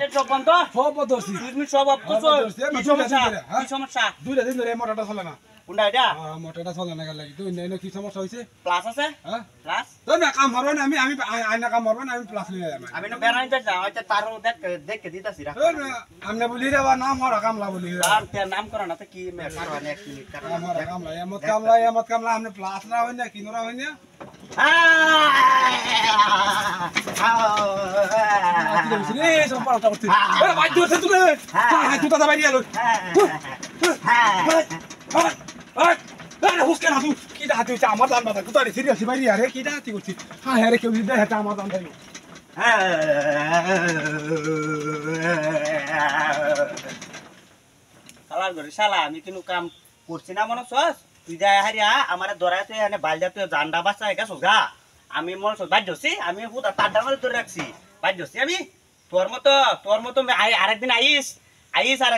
লাইটের সব বন্ধ তুমি সব অফ করছো কি সমস্যা দুইটা দিন ধরে মোটরটা চলে না কোনটা এটা মোটরটা চলে না লাগি তুই নেই কি সমস্যা হইছে প্লাস আছে হ্যাঁ প্লাস তুই না কাম করবে না আমি আইনা কাম করবে না আমি প্লাস নিয়ে যাই আমি না বেরাই যাচ্ছি হয়তো তার দেখে দিতাছি রা আমনে বলি রে বা নাম হরা কামলা বলি আর তে নাম করো না তো কি মে কারো না 1 মিনিট কারো আমার কামলা এমত কামলা আমনে প্লাস না হই না কিনরা হই না রে সব পাল্টা করতে আরে ভাই দূর থেকে হ্যাঁ তুই দাদা বাইরে আলো আরে হুসকে না তুই কি দাঁত তুই আমার দান বাতা তুই সিরিয়াস বাইরে আরে কি দাঁত তুই করছিস হ্যাঁ আরে কেউ দিদা এটা আমার দান দাই শালার ঘরে শালা আমি কিনু কাম করছি না মনে সস তুই যা হারিয়া আমারে ধরাতে এনে বাইলদা তুই জান্ডা বাচ্চা গেছো গা আমি মনে সস বাজছি আমি পুরা তাড্ডা মারে ধরে রাখছি বাজছি আমি তোর মতো আরেকদিন আইস আর